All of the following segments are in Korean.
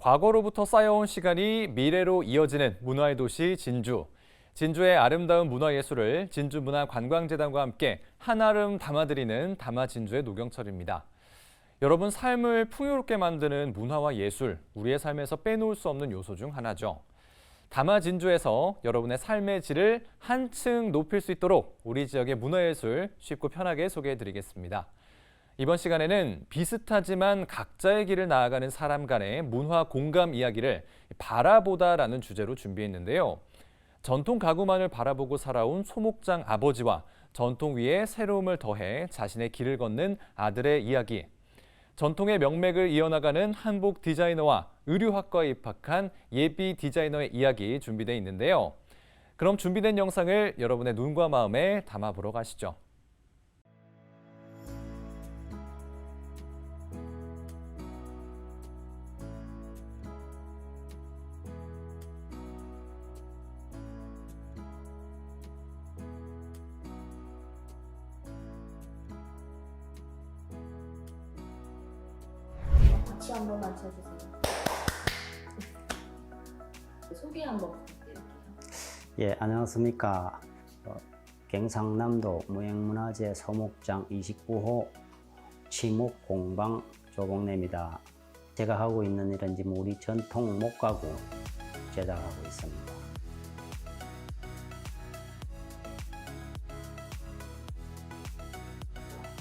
과거로부터 쌓여온 시간이 미래로 이어지는 문화의 도시 진주. 진주의 아름다운 문화예술을 진주문화관광재단과 함께 한아름 담아드리는 담아진주의 노경철입니다. 여러분, 삶을 풍요롭게 만드는 문화와 예술, 우리의 삶에서 빼놓을 수 없는 요소 중 하나죠. 담아진주에서 여러분의 삶의 질을 한층 높일 수 있도록 우리 지역의 문화예술 쉽고 편하게 소개해드리겠습니다. 이번 시간에는 비슷하지만 각자의 길을 나아가는 사람 간의 문화 공감 이야기를 바라보다라는 주제로 준비했는데요. 전통 가구만을 바라보고 살아온 소목장 아버지와 전통 위에 새로움을 더해 자신의 길을 걷는 아들의 이야기. 전통의 명맥을 이어나가는 한복 디자이너와 의류학과에 입학한 예비 디자이너의 이야기 준비되어 있는데요. 그럼 준비된 영상을 여러분의 눈과 마음에 담아보러 가시죠. 같이 한 번만 쳐주세요. 소개 한번 부탁드릴게요. 예, 안녕하십니까. 경상남도 무형문화재 소목장 29호 치목공방 조봉래입니다. 제가 하고 있는 일은 지금 우리 전통 목가구 제작하고 있습니다.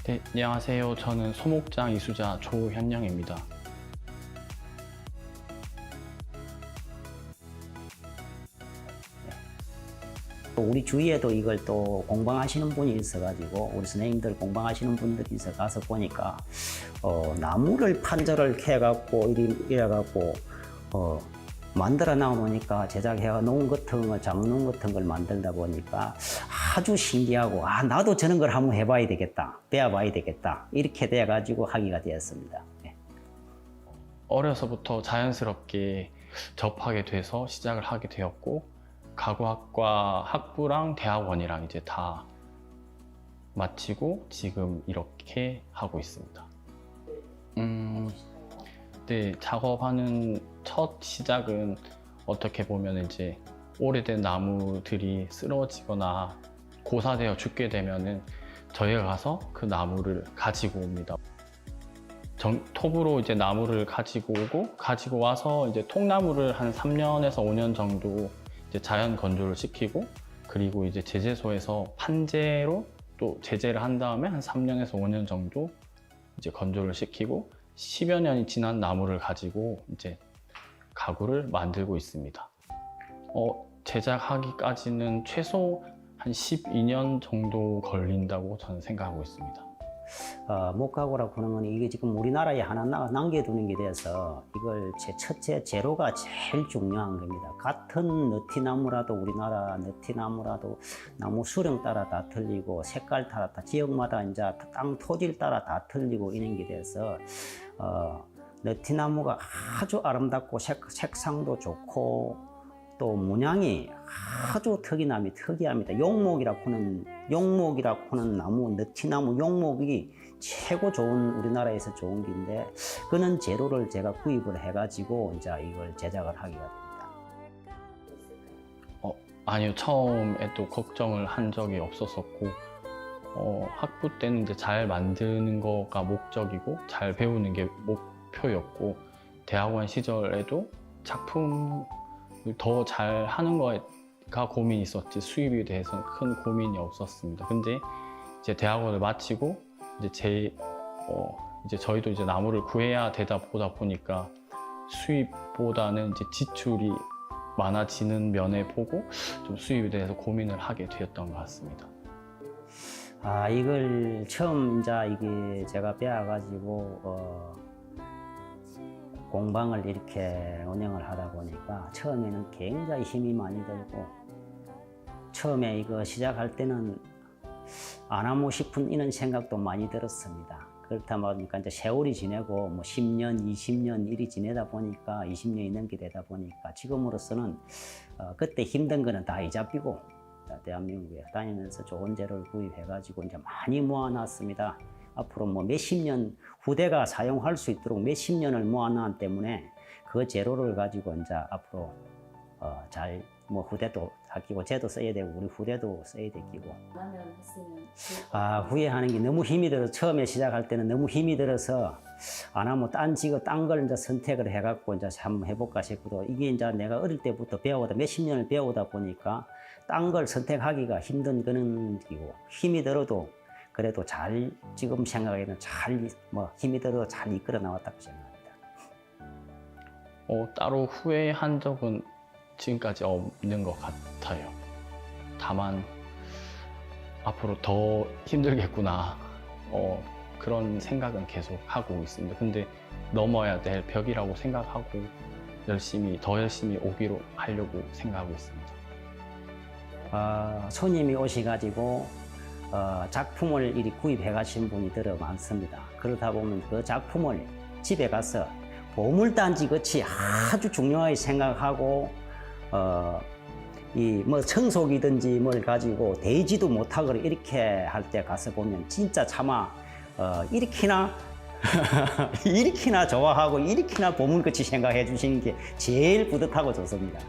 네, 안녕하세요. 저는 소목장 이수자 조현영입니다. 우리 주위에도 이걸 또 공방하시는 분이 있어가지고 우리 선생님들 공방하시는 분들이 있어 가서 보니까 나무를 판절을 해갖고 이래갖고 만들어 나오니까 제작해 놓은 같은 걸 잡는 같은 걸 만들다 보니까 아주 신기하고 나도 저런 걸 한번 해봐야 되겠다, 배워봐야 되겠다 이렇게 돼가지고 하기가 되었습니다. 네. 어려서부터 자연스럽게 접하게 돼서 시작을 하게 되었고 가구학과 학부랑 대학원이랑 이제 다 마치고 지금 이렇게 하고 있습니다. 네, 작업하는 첫 시작은 어떻게 보면 이제 오래된 나무들이 쓰러지거나 고사되어 죽게 되면은 저희가 가서 그 나무를 가지고 옵니다. 톱으로 이제 나무를 가지고 오고 가지고 와서 이제 통나무를 한 3년에서 5년 정도 이제 자연 건조를 시키고 그리고 이제 제재소에서 판재로 또 제재를 한 다음에 한 3년에서 5년 정도 이제 건조를 시키고 10여 년이 지난 나무를 가지고 이제 가구를 만들고 있습니다. 제작하기까지는 최소 한 12년 정도 걸린다고 저는 생각하고 있습니다. 목가구라고 하는 건 이게 지금 우리나라에 하나 남겨두는 게 돼서 이걸 첫째 재료가 제일 중요한 겁니다. 같은 느티나무라도 우리나라 느티나무라도 나무 수령 따라 다 틀리고 색깔 따라 다 지역마다 이제 땅 토질 따라 다 틀리고 이런 게 돼서 느티나무가 아주 아름답고 색상도 좋고 또 문양이 아주 특이합니다. 용목이라고 하는 나무, 느티나무 용목이 최고 좋은 우리나라에서 좋은 게인데 그런 재료를 제가 구입을 해가지고 이제 이걸 제작을 하기가 됩니다. 아니요, 처음에 또 걱정을 한 적이 없었었고 학부 때는 이제 잘 만드는 거가 목적이고 잘 배우는 게 목표였고 대학원 시절에도 작품 더 잘하는 거가 고민이 있었지 수입에 대해서는 큰 고민이 없었습니다. 근데 이제 대학원을 마치고 이제 이제 저희도 이제 나무를 구해야 되다 보니까 수입보다는 이제 지출이 많아지는 면에 보고 좀 수입에 대해서 고민을 하게 되었던 것 같습니다. 이걸 처음 이제 이게 제가 배워가지고 공방을 이렇게 운영을 하다 보니까 처음에는 굉장히 힘이 많이 들고 처음에 이거 시작할 때는 안 하고 싶은 이런 생각도 많이 들었습니다. 그렇다 보니까 이제 세월이 지내고 뭐 10년, 20년 일이 지내다 보니까 20년이 넘게 되다 보니까 지금으로서는 그때 힘든 거는 다 잊어버리고 대한민국에 다니면서 좋은 재료를 구입해가지고 이제 많이 모아놨습니다. 앞으로 뭐 몇십 년 후대가 사용할 수 있도록 몇십 년을 모아놨기 때문에 그 재료를 가지고 이제 앞으로 잘 뭐 후대도 아끼고 쟤도 써야 되고 우리 후대도 써야 되고. 라면 했으면 좋을 것 같아요. 후회하는 게 너무 힘이 들어서 처음에 시작할 때는 너무 힘이 들어서 안 하면 딴 걸 이제 선택을 해갖고 이제 한번 해볼까 싶고도 이게 이제 내가 어릴 때부터 배우다 몇십 년을 배우다 보니까 딴 걸 선택하기가 힘든 그런 기고 힘이 들어도 그래도 잘 지금 생각에는 잘 뭐 힘이 들어도 잘 이끌어 나왔다고 생각합니다. 따로 후회한 적은 지금까지 없는 것 같아요. 다만 앞으로 더 힘들겠구나 그런 생각은 계속 하고 있습니다. 근데 넘어야 될 벽이라고 생각하고 더 열심히 오기로 하려고 생각하고 있습니다. 손님이 오셔가지고 작품을 이리 구입해 가신 분이 들어 많습니다. 그러다 보면 그 작품을 집에 가서 보물단지 같이 아주 중요하게 생각하고 이 뭐 청소기든지 뭘 가지고 대지도 못하고 이렇게 할 때 가서 보면 진짜 차마 이렇게나 이렇게나 좋아하고 이렇게나 보물같이 생각해 주시는 게 제일 뿌듯하고 좋습니다.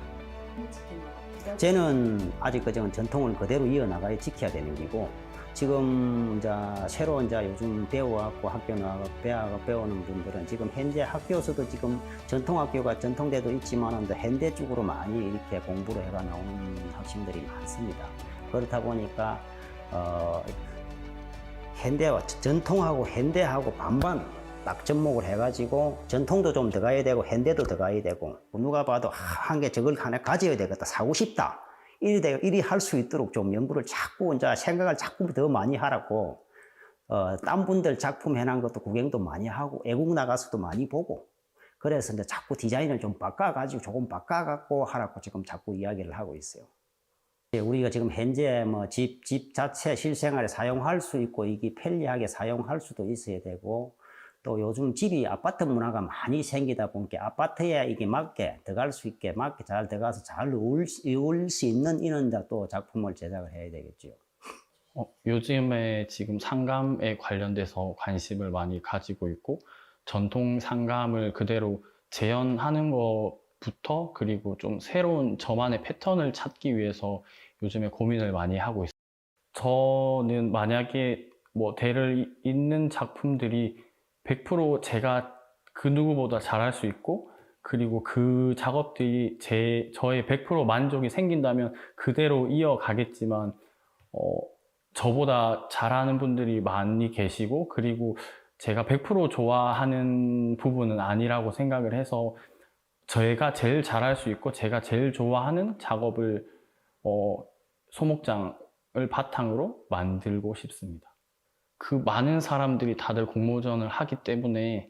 쟤는 아직 그저 전통을 그대로 이어나가야 지켜야 되는 거고 지금 이제 새로 이제 요즘 배워갖고 학교 나가고 배우는 분들은 지금 현재 학교에서도 지금 전통학교가 전통대도 있지만은 현대 쪽으로 많이 이렇게 공부를 해가 나오는 학생들이 많습니다. 그렇다 보니까 현대와 전통하고 현대하고 반반 딱 접목을 해가지고 전통도 좀 더 가야 되고 현대도 더 가야 되고 누가 봐도 한 개 저걸 하나 가져야 되겠다 사고 싶다. 이리 할 수 있도록 좀 연구를 자꾸 이제 생각을 자꾸 더 많이 하라고 딴 분들 작품 해놓은 것도 구경도 많이 하고 외국 나가서도 많이 보고 그래서 이제 자꾸 디자인을 좀 바꿔가지고 조금 바꿔갖고 하라고 지금 자꾸 이야기를 하고 있어요. 우리가 지금 현재 뭐 집 자체 실생활에 사용할 수 있고 이게 편리하게 사용할 수도 있어야 되고 또 요즘 집이 아파트 문화가 많이 생기다 보니까 아파트에 이게 맞게 들어갈 수 있게 맞게 잘 들어가서 잘 어울릴 수 있는 이런 또 작품을 제작을 해야 되겠죠. 요즘에 지금 상감에 관련돼서 관심을 많이 가지고 있고 전통 상감을 그대로 재현하는 것부터 그리고 좀 새로운 저만의 패턴을 찾기 위해서 요즘에 고민을 많이 하고 있어요. 저는 만약에 뭐 대를 잇는 작품들이 100% 제가 그 누구보다 잘할 수 있고 그리고 그 작업들이 저의 100% 만족이 생긴다면 그대로 이어가겠지만 저보다 잘하는 분들이 많이 계시고 그리고 제가 100% 좋아하는 부분은 아니라고 생각을 해서 제가 제일 잘할 수 있고 제가 제일 좋아하는 작업을 소목장을 바탕으로 만들고 싶습니다. 그 많은 사람들이 다들 공모전을 하기 때문에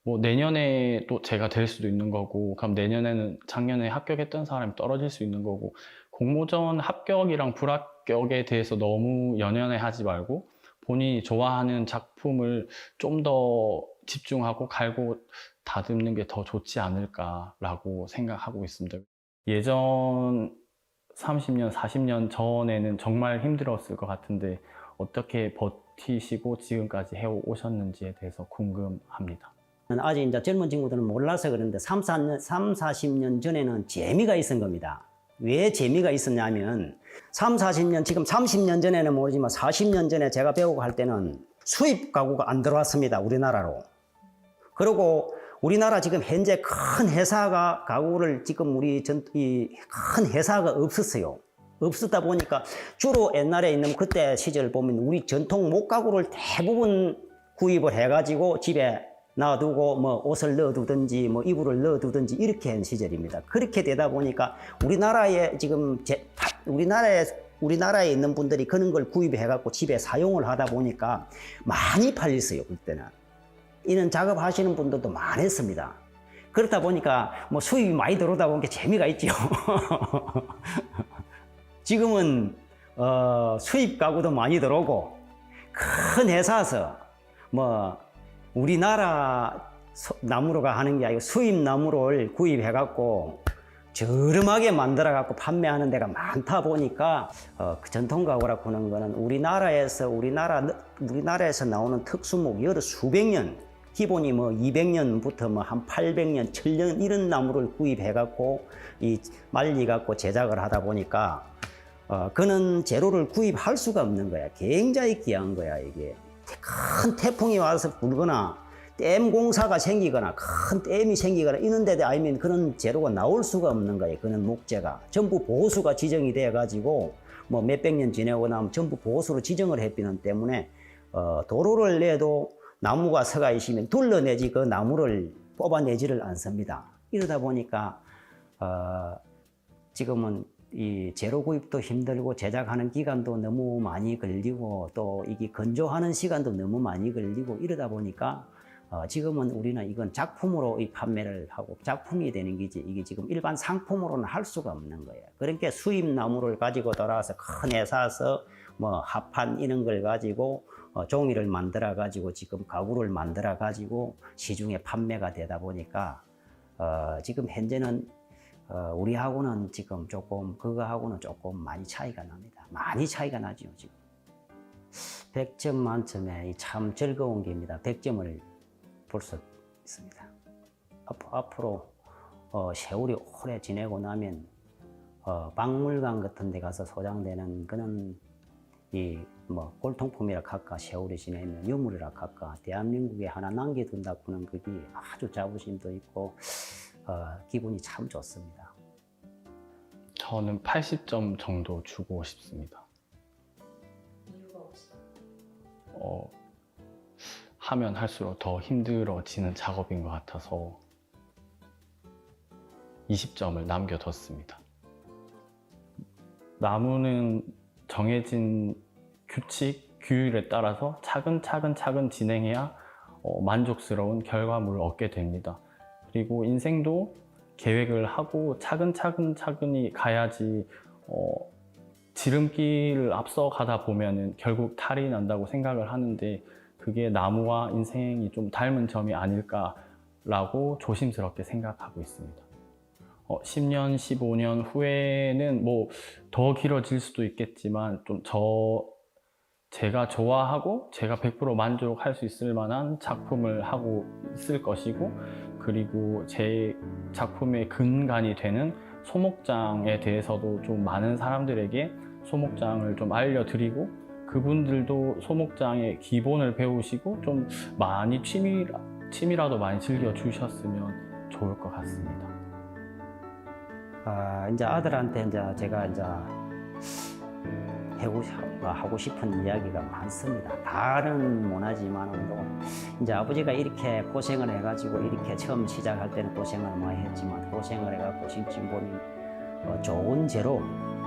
뭐 내년에 또 제가 될 수도 있는 거고 그럼 내년에는 작년에 합격했던 사람이 떨어질 수 있는 거고 공모전 합격이랑 불합격에 대해서 너무 연연해하지 말고 본인이 좋아하는 작품을 좀 더 집중하고 갈고 다듬는 게 더 좋지 않을까라고 생각하고 있습니다. 예전 30년, 40년 전에는 정말 힘들었을 것 같은데 어떻게 버티시고 지금까지 해오셨는지에 대해서 궁금합니다. 아직 이제 젊은 친구들은 몰라서 그런데 40년 전에는 재미가 있었던 겁니다. 왜 재미가 있었냐면 40년, 지금 30년 전에는 모르지만 40년 전에 제가 배우고 할 때는 수입 가구가 안 들어왔습니다. 우리나라로. 그리고 우리나라 지금 현재 큰 회사가 가구를 지금 큰 회사가 없었어요. 없었다 보니까 주로 옛날에 있는 그때 시절 보면 우리 전통 목가구를 대부분 구입을 해가지고 집에 놔두고 뭐 옷을 넣어두든지 뭐 이불을 넣어두든지 이렇게 한 시절입니다. 그렇게 되다 보니까 우리나라에 지금 우리나라에 있는 분들이 그런 걸 구입해갖고 집에 사용을 하다 보니까 많이 팔렸어요. 그때는 이런 작업하시는 분들도 많았습니다. 그렇다 보니까 뭐 수입이 많이 들어오다 보니까 재미가 있죠. 지금은 수입 가구도 많이 들어오고 큰 회사에서 뭐 우리나라 나무로가 하는 게 아니고 수입 나무를 구입해 갖고 저렴하게 만들어 갖고 판매하는 데가 많다 보니까 그 전통 가구라고 하는 거는 우리나라에서 나오는 특수목 여러 수백 년 기본이 뭐 200년부터 뭐 한 800년, 1000년 이런 나무를 구입해 갖고 이 말리 갖고 제작을 하다 보니까 그는 재료를 구입할 수가 없는 거야. 굉장히 귀한 거야, 이게. 큰 태풍이 와서 불거나 댐 공사가 생기거나 큰 댐이 생기거나 이런 데 아니면 그런 재료가 나올 수가 없는 거예요. 그는 목재가 전부 보수가 지정이 돼 가지고 뭐 몇백 년 지내고 나면 전부 보수로 지정을 했기 때문에 도로를 내도 나무가 서가 있으면 둘러내지 그 나무를 뽑아내지를 않습니다. 이러다 보니까 지금은 이 재료 구입도 힘들고 제작하는 기간도 너무 많이 걸리고 또 이게 건조하는 시간도 너무 많이 걸리고 이러다 보니까 지금은 우리는 이건 작품으로 이 판매를 하고 작품이 되는 거지 이게 지금 일반 상품으로는 할 수가 없는 거예요. 그러니까 수입 나무를 가지고 돌아와서 큰 회사에서 뭐 합판 이런 걸 가지고 종이를 만들어 가지고 지금 가구를 만들어 가지고 시중에 판매가 되다 보니까 지금 현재는 우리하고는 지금 조금 그거하고는 조금 많이 차이가 납니다. 많이 차이가 나죠 지금. 100점 만점에 참 즐거운 게입니다. 100점을 볼 수 있습니다. 앞으로 세월이 오래 지내고 나면 박물관 같은 데 가서 소장되는 그런 이 뭐 골통품이라 할까 세월이 지내면 유물이라 할까 대한민국에 하나 남겨둔다고는 그게 아주 자부심도 있고 기분이 참 좋습니다. 저는 80점 정도 주고 싶습니다. 이유가 없어. 하면 할수록 더 힘들어지는 작업인 것 같아서 20점을 남겨뒀습니다. 나무는 정해진 규칙, 규율에 따라서 차근차근 진행해야 만족스러운 결과물을 얻게 됩니다. 그리고 인생도 계획을 하고 차근차근히 가야지 지름길을 앞서가다 보면은 결국 탈이 난다고 생각을 하는데 그게 나무와 인생이 좀 닮은 점이 아닐까라고 조심스럽게 생각하고 있습니다. 10년, 15년 후에는 뭐 더 길어질 수도 있겠지만 좀 제가 좋아하고 제가 100% 만족할 수 있을 만한 작품을 하고 있을 것이고 그리고 제 작품의 근간이 되는 소목장에 대해서도 좀 많은 사람들에게 소목장을 좀 알려드리고 그분들도 소목장의 기본을 배우시고 좀 많이 취미라도 많이 즐겨주셨으면 좋을 것 같습니다. 이제 아들한테 이제 제가 이제 하고 싶은 이야기가 많습니다. 다른 못하지만도 이제 아버지가 이렇게 고생을 해가지고 이렇게 처음 시작할 때는 고생을 많이 했지만 고생을 해가지고 지금 보니 좋은 재료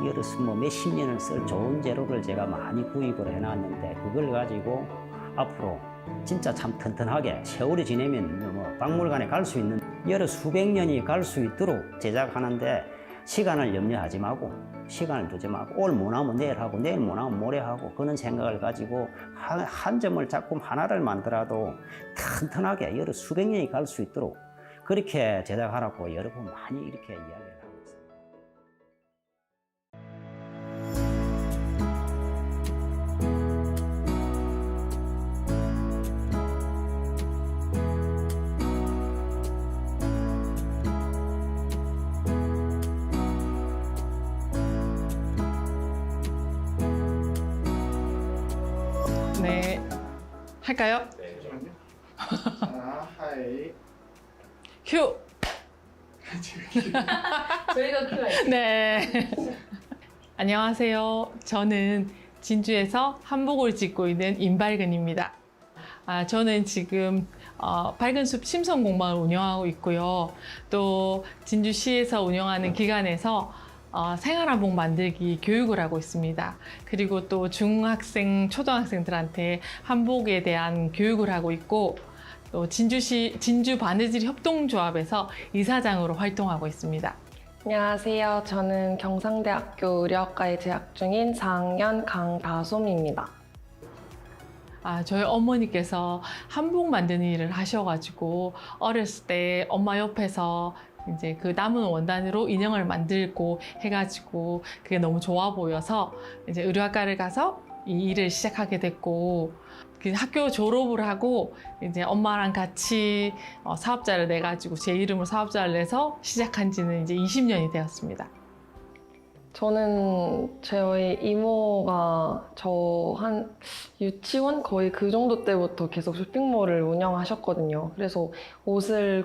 여러 뭐 몇십 년을 쓸 좋은 재료를 제가 많이 구입을 해놨는데 그걸 가지고 앞으로 진짜 참 튼튼하게 세월이 지내면 뭐 박물관에 갈 수 있는 여러 수백 년이 갈 수 있도록 제작하는데 시간을 염려하지 말고 시간을 두지 말고 오늘 못하면 내일 하고 내일 못하면 모레 하고 그런 생각을 가지고 한 점을 작품 하나를 만들어도 튼튼하게 여러 수백 년이 갈 수 있도록 그렇게 제작하라고 여러 번 많이 이렇게 이야기를 하고 있습니다. 네, 할까요? 하나, 하이. 큐! 저희가 큐. 네. 안녕하세요. 저는 진주에서 한복을 짓고 있는 임발근입니다. 저는 지금 밝은숲 심성공방을 운영하고 있고요. 또 진주시에서 운영하는 기관에서 생활한복 만들기 교육을 하고 있습니다. 그리고 또 중학생, 초등학생들한테 한복에 대한 교육을 하고 있고 또 진주시 진주 바느질 협동조합에서 이사장으로 활동하고 있습니다. 안녕하세요. 저는 경상대학교 의료학과에 재학 중인 4학년 강다솜입니다. 저희 어머니께서 한복 만드는 일을 하셔가지고 어렸을 때 엄마 옆에서 이제 그 남은 원단으로 인형을 만들고 해가지고 그게 너무 좋아 보여서 이제 의료학과를 가서 이 일을 시작하게 됐고, 그 학교 졸업을 하고 이제 엄마랑 같이 사업자를 내가지고 제 이름으로 사업자를 내서 시작한 지는 이제 20년이 되었습니다. 저는 저희 이모가 저 한 유치원 거의 그 정도 때부터 계속 쇼핑몰을 운영하셨거든요. 그래서 옷을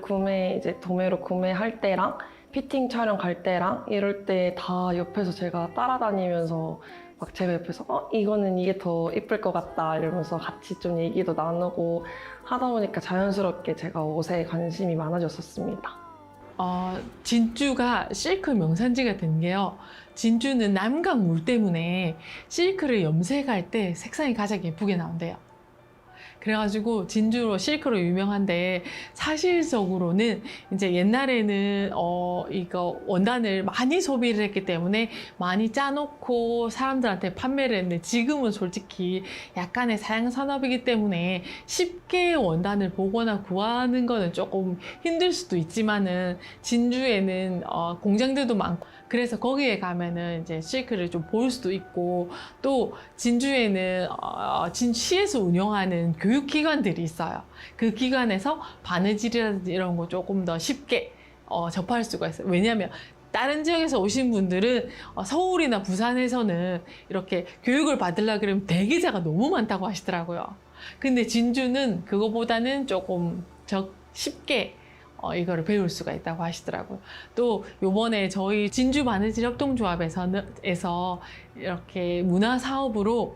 이제 도매로 구매할 때랑 피팅 촬영 갈 때랑 이럴 때 다 옆에서 제가 따라다니면서 막 제가 옆에서 이거는 이게 더 이쁠 것 같다 이러면서 같이 좀 얘기도 나누고 하다 보니까 자연스럽게 제가 옷에 관심이 많아졌었습니다. 진주가 실크 명산지가 된 게요. 진주는 남강물 때문에 실크를 염색할 때 색상이 가장 예쁘게 나온대요. 그래가지고 진주로 실크로 유명한데, 사실적으로는 이제 옛날에는 이거 원단을 많이 소비를 했기 때문에 많이 짜놓고 사람들한테 판매를 했는데, 지금은 솔직히 약간의 사양 산업이기 때문에 쉽게 원단을 보거나 구하는 거는 조금 힘들 수도 있지만은, 진주에는 공장들도 많고 그래서 거기에 가면은 이제 실크를 좀 볼 수도 있고, 또 진주에는 진시에서 운영하는 교육기관들이 있어요. 그 기관에서 바느질이라든지 이런 거 조금 더 쉽게 접할 수가 있어요. 왜냐하면 다른 지역에서 오신 분들은 서울이나 부산에서는 이렇게 교육을 받으려고 그러면 대기자가 너무 많다고 하시더라고요. 근데 진주는 그거보다는 조금 쉽게 이거를 배울 수가 있다고 하시더라고요. 또 요번에 저희 진주 바느질 협동조합에서 이렇게 문화 사업으로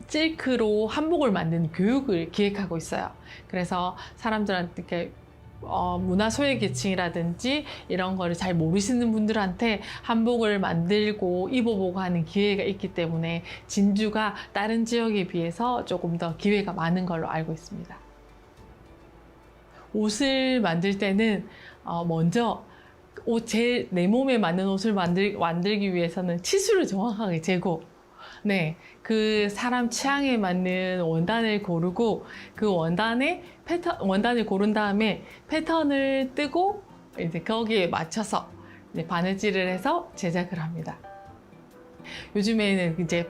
실크로 한복을 만드는 교육을 기획하고 있어요. 그래서 사람들한테 이렇게 문화 소외계층이라든지 이런 거를 잘 모르시는 분들한테 한복을 만들고 입어보고 하는 기회가 있기 때문에 진주가 다른 지역에 비해서 조금 더 기회가 많은 걸로 알고 있습니다. 옷을 만들 때는 먼저 내 몸에 맞는 옷을 만들기 위해서는 치수를 정확하게 재고, 네, 그 사람 취향에 맞는 원단을 고르고 그 원단을 고른 다음에 패턴을 뜨고 이제 거기에 맞춰서 이제 바느질을 해서 제작을 합니다. 요즘에는 이제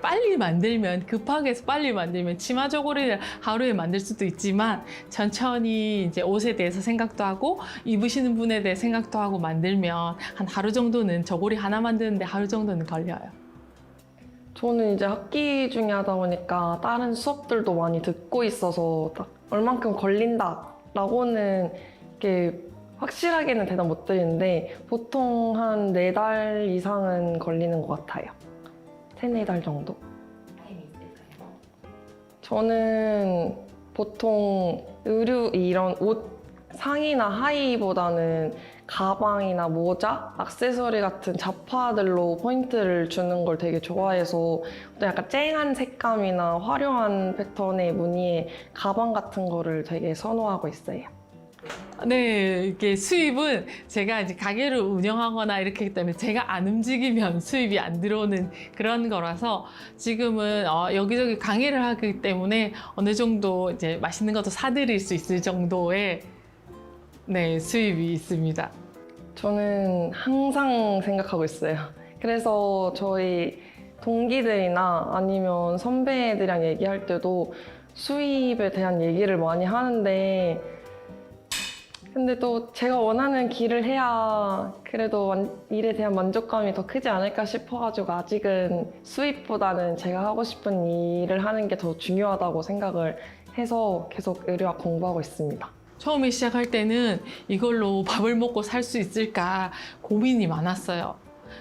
급하게 해서 빨리 만들면 치마 저고리를 하루에 만들 수도 있지만, 천천히 이제 옷에 대해서 생각도 하고 입으시는 분에 대해 생각도 하고 만들면 한 하루 정도는, 저고리 하나 만드는데 하루 정도는 걸려요. 저는 이제 학기 중에 하다 보니까 다른 수업들도 많이 듣고 있어서 딱 얼만큼 걸린다라고는 이렇게 확실하게는 대답 못 드리는데, 보통 한 4달 이상은 걸리는 것 같아요. 3-4달 정도. 저는 보통 이런 옷 상의나 하의보다는 가방이나 모자, 액세서리 같은 잡화들로 포인트를 주는 걸 되게 좋아해서 약간 쨍한 색감이나 화려한 패턴의 무늬의 가방 같은 거를 되게 선호하고 있어요. 네, 이렇게 수입은 제가 이제 가게를 운영하거나 이렇게 하기 때문에 제가 안 움직이면 수입이 안 들어오는 그런 거라서, 지금은 여기저기 강의를 하기 때문에 어느 정도 이제 맛있는 것도 사드릴 수 있을 정도의 수입이 있습니다. 저는 항상 생각하고 있어요. 그래서 저희 동기들이나 아니면 선배들이랑 얘기할 때도 수입에 대한 얘기를 많이 하는데, 근데 또 제가 원하는 길을 해야 그래도 일에 대한 만족감이 더 크지 않을까 싶어가지고, 아직은 수입보다는 제가 하고 싶은 일을 하는 게 더 중요하다고 생각을 해서 계속 의류학 공부하고 있습니다. 처음에 시작할 때는 이걸로 밥을 먹고 살 수 있을까 고민이 많았어요.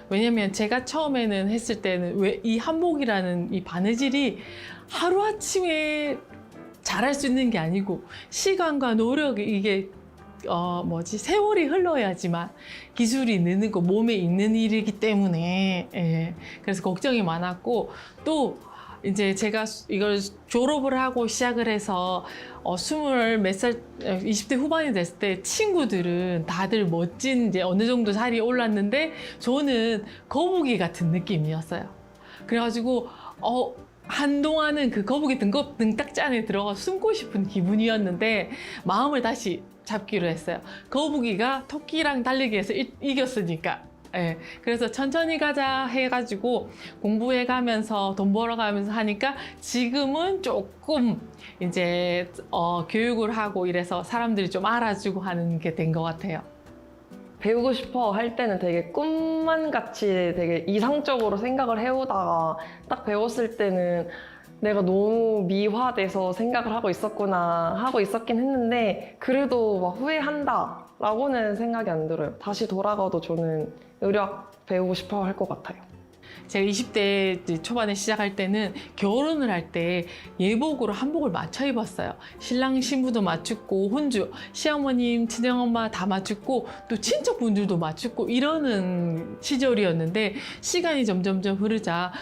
왜냐면 제가 처음에는 했을 때는 왜 이 한복이라는 이 바느질이 하루아침에 잘할 수 있는 게 아니고, 시간과 노력이 이게 세월이 흘러야지만 기술이 느는 거 몸에 있는 일이기 때문에, 그래서 걱정이 많았고, 또 이제 제가 이걸 졸업을 하고 시작을 해서 20대 후반이 됐을 때 친구들은 다들 멋진 이제 어느 정도 살이 올랐는데, 저는 거북이 같은 느낌이었어요. 그래가지고 한동안은 그 거북이 등딱지 안에 들어가 숨고 싶은 기분이었는데, 마음을 다시 잡기로 했어요. 거북이가 토끼랑 달리기 해서 이겼으니까 예, 그래서 천천히 가자 해가지고 공부해가면서 돈 벌어가면서 하니까 지금은 조금 이제 교육을 하고 이래서 사람들이 좀 알아주고 하는 게 된 것 같아요. 배우고 싶어 할 때는 되게 꿈만 같이 되게 이상적으로 생각을 해오다가 딱 배웠을 때는 내가 너무 미화돼서 생각을 하고 있었구나 하고 있었긴 했는데 그래도 막 후회한다 라고는 생각이 안 들어요. 다시 돌아가도 저는 의료학 배우고 싶어 할 것 같아요. 제가 20대 초반에 시작할 때는 결혼을 할 때 예복으로 한복을 맞춰 입었어요. 신랑 신부도 맞추고 혼주, 시어머님, 친정엄마 다 맞추고 또 친척분들도 맞추고 이러는 시절이었는데 시간이 점점점 흐르자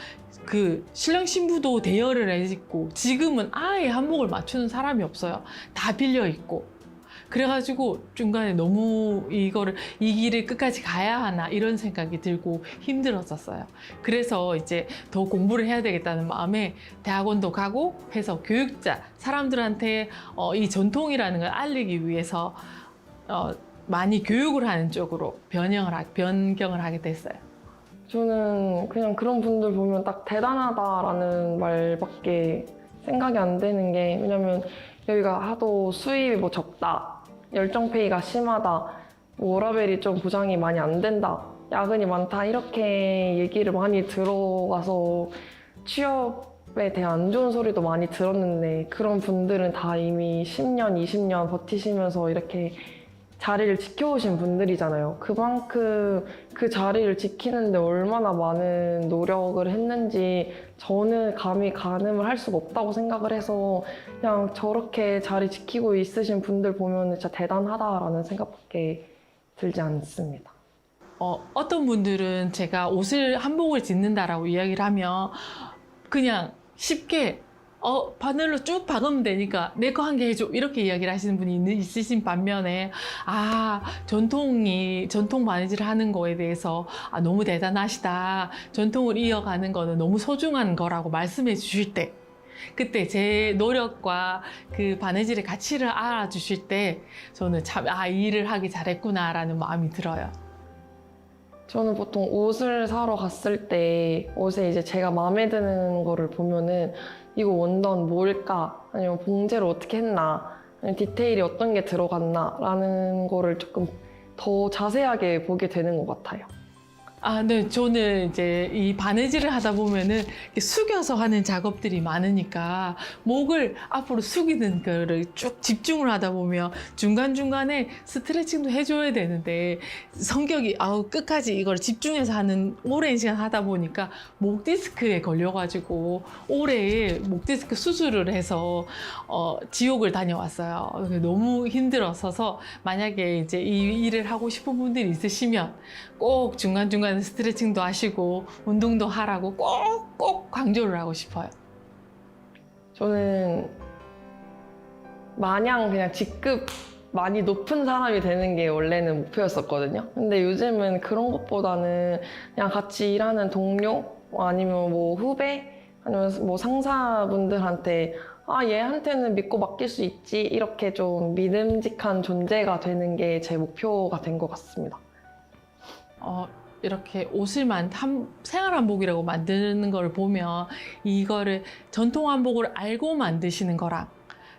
그 신랑 신부도 대여를 해 있고 지금은 아예 한복을 맞추는 사람이 없어요. 다 빌려 있고. 그래가지고 중간에 너무 이 길을 끝까지 가야 하나 이런 생각이 들고 힘들었었어요. 그래서 이제 더 공부를 해야 되겠다는 마음에 대학원도 가고 해서 교육자, 사람들한테 이 전통이라는 걸 알리기 위해서 많이 교육을 하는 쪽으로 변경을 하게 됐어요. 저는 그냥 그런 분들 보면 딱 대단하다라는 말밖에 생각이 안 되는 게 왜냐면 여기가 하도 수입이 뭐 적다, 열정페이가 심하다, 뭐 워라밸이 좀 보장이 많이 안 된다, 야근이 많다 이렇게 얘기를 많이 들어가서 취업에 대한 안 좋은 소리도 많이 들었는데 그런 분들은 다 이미 10년, 20년 버티시면서 이렇게 자리를 지켜오신 분들이잖아요. 그만큼 그 자리를 지키는데 얼마나 많은 노력을 했는지 저는 감히 가늠을 할 수가 없다고 생각을 해서 그냥 저렇게 자리 지키고 있으신 분들 보면 진짜 대단하다라는 생각밖에 들지 않습니다. 어떤 분들은 제가 한복을 짓는다라고 이야기를 하면 그냥 쉽게 바늘로 쭉 박으면 되니까 내 거 한 개 해줘 이렇게 이야기를 하시는 분이 있으신 반면에 전통 바느질을 하는 거에 대해서 너무 대단하시다, 전통을 이어가는 거는 너무 소중한 거라고 말씀해 주실 때 그때 제 노력과 그 바느질의 가치를 알아주실 때 저는 참 이 일을 하기 잘했구나라는 마음이 들어요. 저는 보통 옷을 사러 갔을 때 옷에 이제 제가 마음에 드는 거를 보면은 이거 원단 뭘까? 아니면 봉제를 어떻게 했나? 아니면 디테일이 어떤 게 들어갔나? 라는 거를 조금 더 자세하게 보게 되는 것 같아요. 네. 저는 이제 이 바느질을 하다 보면은 이렇게 숙여서 하는 작업들이 많으니까 목을 앞으로 숙이는 거를 쭉 집중을 하다 보면 중간중간에 스트레칭도 해줘야 되는데 성격이 끝까지 이걸 집중해서 하는 오랜 시간 하다 보니까 목 디스크에 걸려가지고 올해 목 디스크 수술을 해서 지옥을 다녀왔어요. 너무 힘들었어서 만약에 이제 이 일을 하고 싶은 분들이 있으시면 꼭 중간중간 스트레칭도 하시고 운동도 하라고 꼭 강조를 하고 싶어요. 저는 마냥 그냥 직급 많이 높은 사람이 되는 게 원래는 목표였었거든요. 근데 요즘은 그런 것보다는 그냥 같이 일하는 동료 아니면 뭐 후배 아니면 뭐 상사분들한테 얘한테는 믿고 맡길 수 있지 이렇게 좀 믿음직한 존재가 되는 게 제 목표가 된 것 같습니다. 이렇게 옷을 생활 한복이라고 만드는 걸 보면 이거를 전통 한복을 알고 만드시는 거랑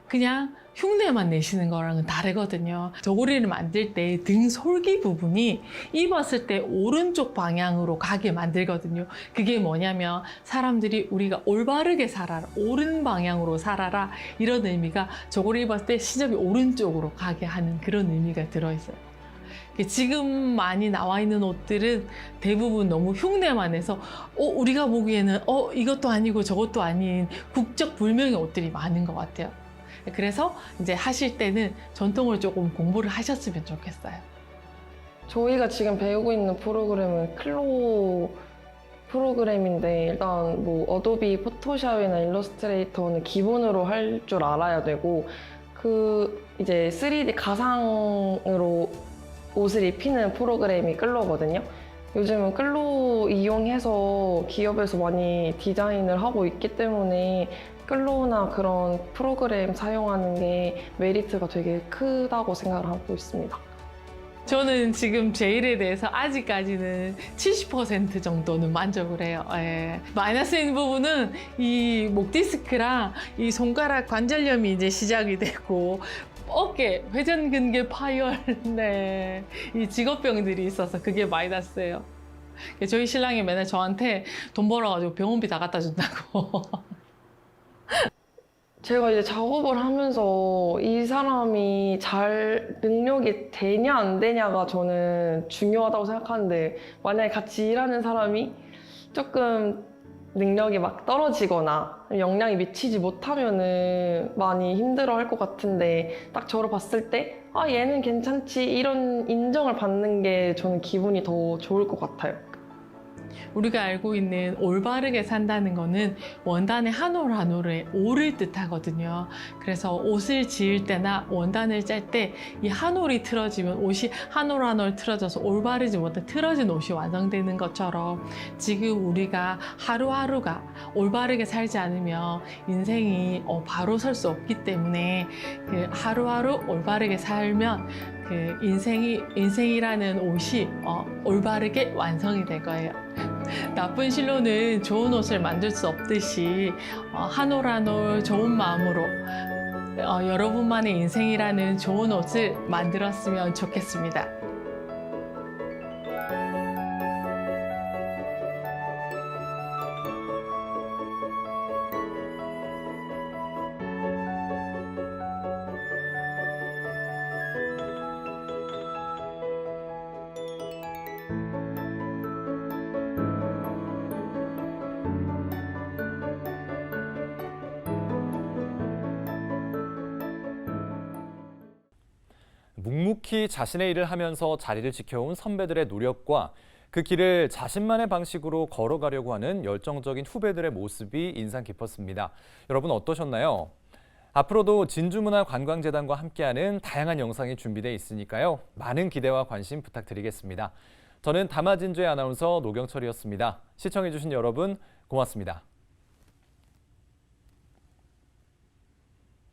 그냥 흉내만 내시는 거랑은 다르거든요. 저고리를 만들 때 등 솔기 부분이 입었을 때 오른쪽 방향으로 가게 만들거든요. 그게 뭐냐면 사람들이 우리가 올바르게 살아라, 옳은 방향으로 살아라 이런 의미가 저고리 입었을 때 시접이 오른쪽으로 가게 하는 그런 의미가 들어있어요. 지금 많이 나와 있는 옷들은 대부분 너무 흉내만 해서 우리가 보기에는 이것도 아니고 저것도 아닌 국적불명의 옷들이 많은 것 같아요. 그래서 이제 하실 때는 전통을 조금 공부를 하셨으면 좋겠어요. 저희가 지금 배우고 있는 프로그램은 클로 프로그램인데 일단 뭐 어도비 포토샵이나 일러스트레이터는 기본으로 할 줄 알아야 되고 이제 3D 가상으로 옷을 입히는 프로그램이 클로거든요. 요즘은 클로 이용해서 기업에서 많이 디자인을 하고 있기 때문에 클로나 그런 프로그램 사용하는 게 메리트가 되게 크다고 생각을 하고 있습니다. 저는 지금 제 일에 대해서 아직까지는 70% 정도는 만족을 해요. 예. 마이너스인 부분은 이 목 디스크랑 이 손가락 관절염이 이제 시작이 되고 어깨, 회전근개 파열, 네. 이 직업병들이 있어서 그게 마이너스예요. 저희 신랑이 맨날 저한테 돈 벌어가지고 병원비 다 갖다 준다고. 제가 이제 작업을 하면서 이 사람이 잘 능력이 되냐 안 되냐가 저는 중요하다고 생각하는데, 만약에 같이 일하는 사람이 조금 능력이 막 떨어지거나 역량이 미치지 못하면은 많이 힘들어 할 것 같은데, 딱 저를 봤을 때 아, 얘는 괜찮지, 이런 인정을 받는 게 저는 기분이 더 좋을 것 같아요. 우리가 알고 있는 올바르게 산다는 거는 원단의 한 올 한 올의 올을 뜻하거든요. 그래서 옷을 지을 때나 원단을 짤 때 이 한 올이 틀어지면 옷이 한 올 한 올 틀어져서 올바르지 못한 틀어진 옷이 완성되는 것처럼, 지금 우리가 하루하루가 올바르게 살지 않으면 인생이 바로 설 수 없기 때문에 그 하루하루 올바르게 살면 그 인생이라는 옷이 올바르게 완성이 될 거예요. 나쁜 실로는 좋은 옷을 만들 수 없듯이 한 올 한 올 좋은 마음으로 여러분만의 인생이라는 좋은 옷을 만들었으면 좋겠습니다. 묵묵히 자신의 일을 하면서 자리를 지켜온 선배들의 노력과 그 길을 자신만의 방식으로 걸어가려고 하는 열정적인 후배들의 모습이 인상 깊었습니다. 여러분 어떠셨나요? 앞으로도 진주문화관광재단과 함께하는 다양한 영상이 준비되어 있으니까요. 많은 기대와 관심 부탁드리겠습니다. 저는 다마진주의 아나운서 노경철이었습니다. 시청해주신 여러분 고맙습니다.